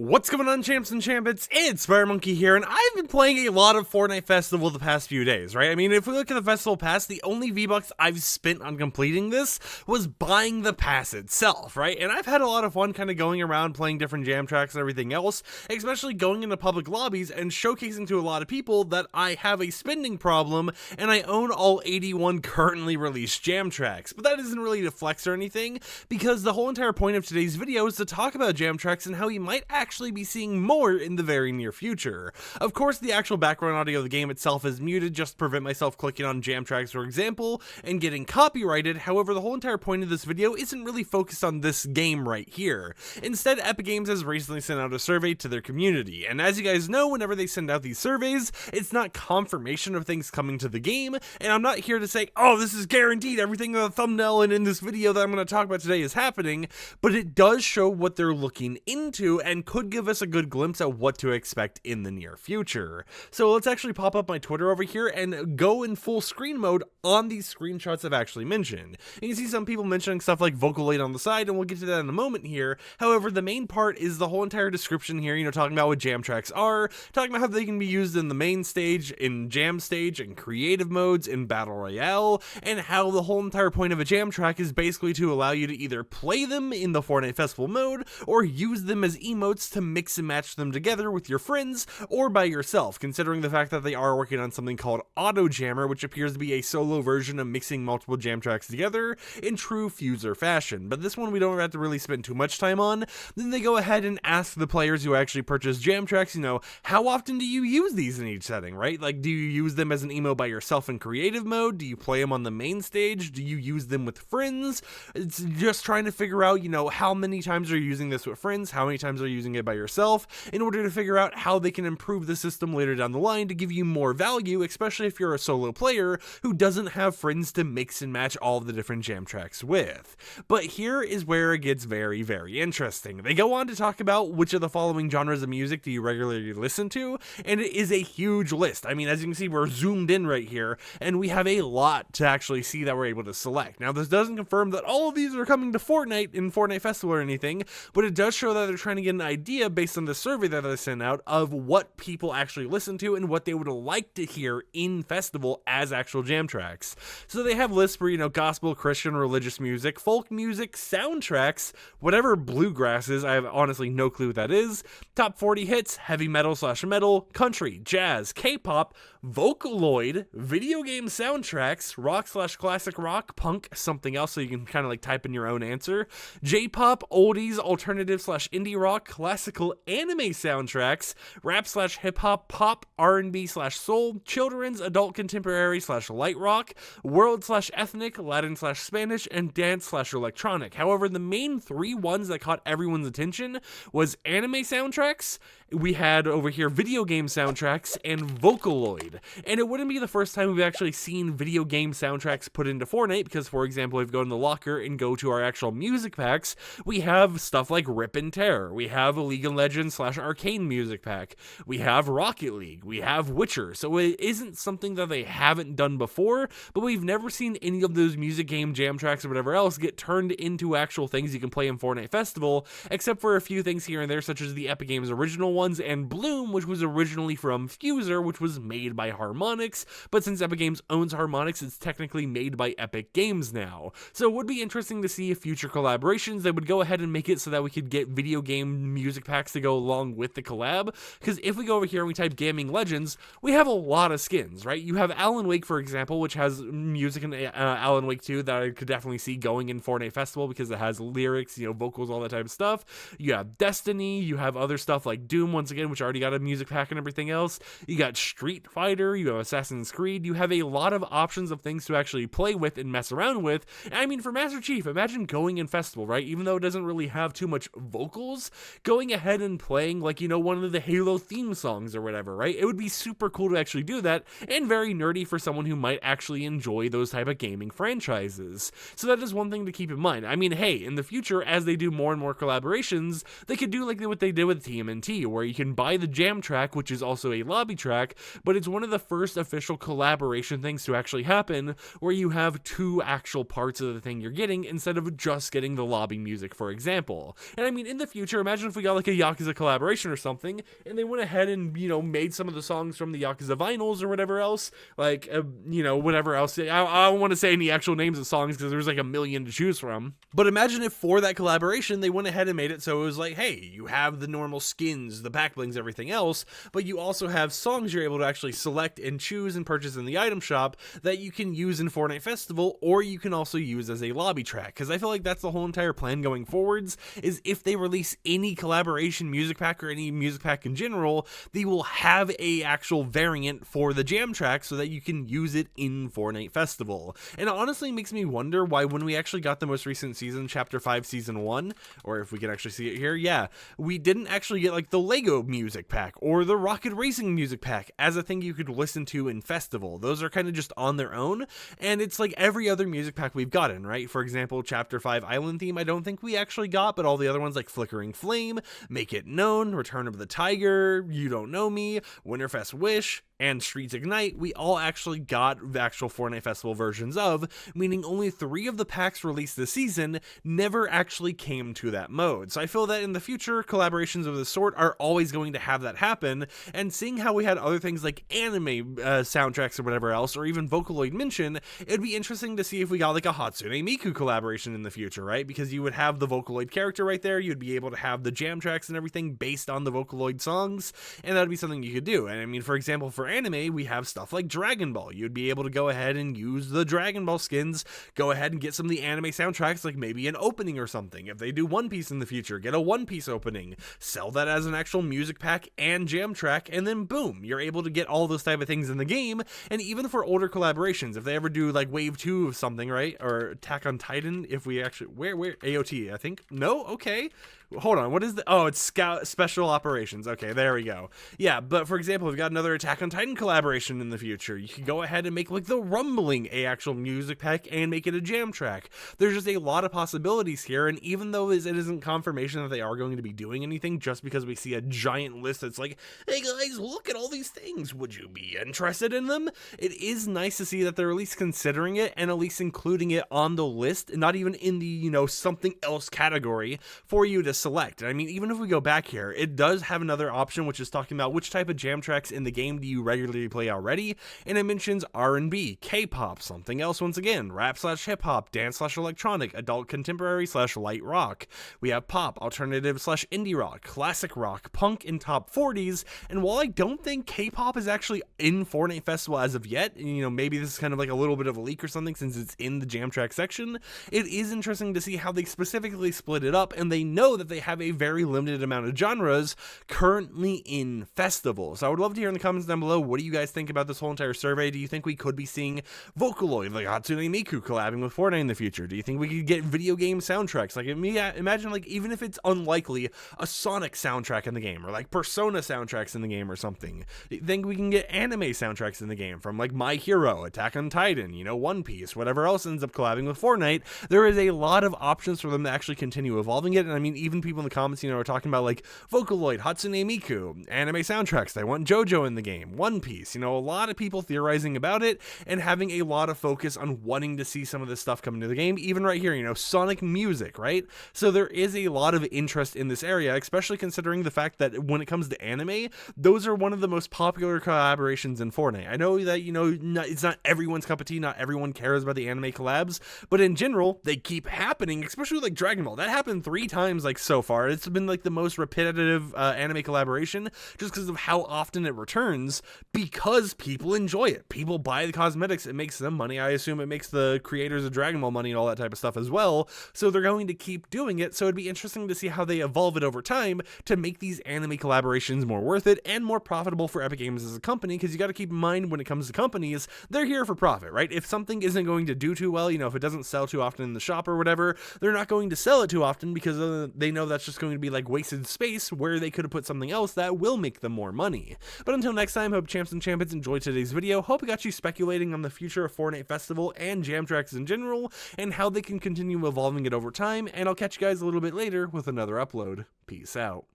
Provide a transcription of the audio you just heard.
What's going on, champs and champions? It's FireMonkey here, and I've been playing a lot of Fortnite Festival the past few days, right? I mean, if we look at the Festival Pass, the only V-Bucks I've spent on completing this was buying the pass itself, right? And I've had a lot of fun kind of going around playing different jam tracks and everything else, especially going into public lobbies and showcasing to a lot of people that I have a spending problem and I own all 81 currently released jam tracks. But that isn't really to flex or anything, because the whole entire point of today's video is to talk about jam tracks and how you might actually be seeing more in the very near future. Of course, the actual background audio of the game itself is muted just to prevent myself clicking on jam tracks, for example, and getting copyrighted. However, the whole entire point of this video isn't really focused on this game right here. Instead, Epic Games has recently sent out a survey to their community, and as you guys know, whenever they send out these surveys, it's not confirmation of things coming to the game, and I'm not here to say, oh, this is guaranteed, everything in the thumbnail and in this video that I'm going to talk about today is happening, but it does show what they're looking into and could give us a good glimpse at what to expect in the near future. So let's actually pop up my Twitter over here and go in full screen mode on these screenshots I've actually mentioned. You can see some people mentioning stuff like Vocaloid on the side, and we'll get to that in a moment here. However, the main part is the whole entire description here, talking about what jam tracks are, talking about how they can be used in the main stage, in jam stage, in creative modes, in battle royale, and how the whole entire point of a jam track is basically to allow you to either play them in the Fortnite Festival mode, or use them as emotes to mix and match them together with your friends, or by yourself, considering the fact that they are working on something called Auto Jammer, which appears to be a solo version of mixing multiple jam tracks together in true Fuser fashion. But this one we don't have to really spend too much time on. Then they go ahead and ask the players who actually purchase jam tracks, how often do you use these in each setting, right? Like, do you use them as an emo by yourself in creative mode? Do you play them on the main stage? Do you use them with friends? It's just trying to figure out, how many times are you using this with friends? How many times are you using it by yourself? In order to figure out how they can improve the system later down the line to give you more value, especially if you're a solo player who doesn't have friends to mix and match all of the different jam tracks with. But here is where it gets very, very interesting. They go on to talk about which of the following genres of music do you regularly listen to, and it is a huge list. I mean, as you can see, we're zoomed in right here, and we have a lot to actually see that we're able to select. Now, this doesn't confirm that all of these are coming to Fortnite in Fortnite Festival or anything, but it does show that they're trying to get an idea based on the survey that they sent out of what people actually listen to and what they would like to hear in Festival as actual jam tracks. So they have lists for, gospel, Christian, religious music, folk music, soundtracks, whatever bluegrass is, I have honestly no clue what that is, top 40 hits, heavy metal/metal, country, jazz, K-pop, Vocaloid, video game soundtracks, rock/classic rock, punk, something else, so you can kind of like type in your own answer, J-pop, oldies, alternative/indie rock, classical anime soundtracks, rap/hip-hop, pop, R&B/soul, children's, adult contemporary/light rock, world/ethnic, Latin/Spanish, and dance/electronic. However, the main three ones that caught everyone's attention was anime soundtracks, we had over here video game soundtracks, and Vocaloid. And it wouldn't be the first time we've actually seen video game soundtracks put into Fortnite, because, for example, if we go in the locker and go to our actual music packs, we have stuff like Rip and Tear, we have a League of Legends/Arcane music pack, we have Rocket League, we have Witcher. So it isn't something that they haven't done before, but we've never seen any of those music game jam tracks or whatever else get turned into actual things you can play in Fortnite Festival, except for a few things here and there, such as the Epic Games original ones, and Bloom, which was originally from Fuser, which was made by Harmonix, but since Epic Games owns Harmonix, it's technically made by Epic Games now. So it would be interesting to see if future collaborations, they would go ahead and make it so that we could get video game music packs to go along with the collab, because if we go over here and we type Gaming Legends, we have a lot of skins, right? You have Alan Wake, for example, which has music in Alan Wake 2 that I could definitely see going in Fortnite Festival, because it has lyrics, vocals, all that type of stuff. You have Destiny, you have other stuff like Doom, once again, which already got a music pack and everything else. You got Street Fighter, you have Assassin's Creed, you have a lot of options of things to actually play with and mess around with. And I mean, for Master Chief, imagine going in Festival, right? Even though it doesn't really have too much vocals, going ahead and playing, like, one of the Halo theme songs or whatever, right? It would be super cool to actually do that, and very nerdy for someone who might actually enjoy those type of gaming franchises. So that is one thing to keep in mind. I mean, hey, in the future, as they do more and more collaborations, they could do like what they did with TMNT, where you can buy the jam track, which is also a lobby track, but it's one of the first official collaboration things to actually happen, where you have two actual parts of the thing you're getting instead of just getting the lobby music, for example. And I mean, in the future, imagine if we got like a Yakuza collaboration or something, and they went ahead and, made some of the songs from the Yakuza vinyls or whatever else, like, whatever else. I don't want to say any actual names of songs because there's like a million to choose from. But imagine if for that collaboration, they went ahead and made it so it was like, hey, you have the normal skins, the back blings, everything else, but you also have songs you're able to actually select and choose and purchase in the item shop that you can use in Fortnite Festival, or you can also use as a lobby track. Because I feel like that's the whole entire plan going forwards, is if they release any collaboration music pack or any music pack in general, they will have a actual variant for the jam track so that you can use it in Fortnite Festival. And it honestly makes me wonder why when we actually got the most recent season, Chapter 5 Season 1, or if we can actually see it here, yeah, we didn't actually get like the Lego music pack or the Rocket Racing music pack as a thing you could listen to in Festival. Those are kind of just on their own, and it's like every other music pack we've gotten, right? For example, Chapter 5 Island Theme, I don't think we actually got, but all the other ones like Flickering Flame, Make It Known, Return of the Tiger, You Don't Know Me, Winterfest Wish, and Streets Ignite, we all actually got the actual Fortnite Festival versions of, meaning only 3 of the packs released this season never actually came to that mode. So I feel that in the future, collaborations of this sort are always going to have that happen, and seeing how we had other things like anime soundtracks or whatever else, or even Vocaloid mention, it'd be interesting to see if we got like a Hatsune Miku collaboration in the future, right? Because you would have the Vocaloid character right there, you'd be able to have the jam tracks and everything based on the Vocaloid songs, and that'd be something you could do. And I mean, for example, for anime, we have stuff like Dragon Ball. You'd be able to go ahead and use the Dragon Ball skins, go ahead and get some of the anime soundtracks, like maybe an opening or something. If they do One Piece in the future, get a One Piece opening, sell that as an actual music pack and jam track, and then boom, you're able to get all those type of things in the game. And even for older collaborations, if they ever do like Wave 2 of something, right, or Attack on Titan, if we actually, where AOT, I think, no, okay, hold on, what is the, oh, it's Scout Special Operations, okay, there we go. Yeah, but for example, we've got another Attack on Titan collaboration in the future. You could go ahead and make like the Rumbling a actual music pack and make it a jam track. There's just a lot of possibilities here, and even though it isn't confirmation that they are going to be doing anything, just because we see a giant list that's like, hey guys, look at all these things, would you be interested in them? It is nice to see that they're at least considering it and at least including it on the list, not even in the, something else category for you to select. And I mean, even if we go back here, it does have another option, which is talking about which type of jam tracks in the game do you regularly play already, and it mentions R&B, K-pop, something else once again, rap/hip-hop, dance/electronic, adult contemporary/light rock. We have pop, alternative/indie rock, classic rock, punk in top 40s, and while I don't think K-pop is actually in Fortnite Festival as of yet, maybe this is kind of like a little bit of a leak or something since it's in the jam track section, it is interesting to see how they specifically split it up, and they know that they have a very limited amount of genres currently in Festival. So I would love to hear in the comments down below, what do you guys think about this whole entire survey? Do you think we could be seeing Vocaloid, like Hatsune Miku collabing with Fortnite in the future? Do you think we could get video game soundtracks? Like, imagine, like, even if it's unlikely, a Sonic soundtrack in the game, or like Persona soundtracks in the game or something. Do you think we can get anime soundtracks in the game from like My Hero, Attack on Titan, One Piece, whatever else ends up collabing with Fortnite? There is a lot of options for them to actually continue evolving it, and I mean, even people in the comments, are talking about like Vocaloid, Hatsune Miku, anime soundtracks. They want JoJo in the game, One Piece. A lot of people theorizing about it and having a lot of focus on wanting to see some of this stuff come into the game. Even right here, Sonic music, right? So there is a lot of interest in this area, especially considering the fact that when it comes to anime, those are one of the most popular collaborations in Fortnite. I know that, it's not everyone's cup of tea, not everyone cares about the anime collabs, but in general, they keep happening, especially with like Dragon Ball. That happened 3 times like so far. It's been like the most repetitive anime collaboration just because of how often it returns, because people enjoy it. People buy the cosmetics, it makes them money. I assume it makes the creators of Dragon Ball money and all that type of stuff as well, so they're going to keep doing it. So it'd be interesting to see how they evolve it over time to make these anime collaborations more worth it and more profitable for Epic Games as a company, because you got to keep in mind when it comes to companies, they're here for profit, right? If something isn't going to do too well, if it doesn't sell too often in the shop or whatever, they're not going to sell it too often because they know that's just going to be like wasted space where they could have put something else that will make them more money. But until next time, hope champs and champions enjoyed today's video. Hope it got you speculating on the future of Fortnite Festival and jam tracks in general, and how they can continue evolving it over time, and I'll catch you guys a little bit later with another upload. Peace out.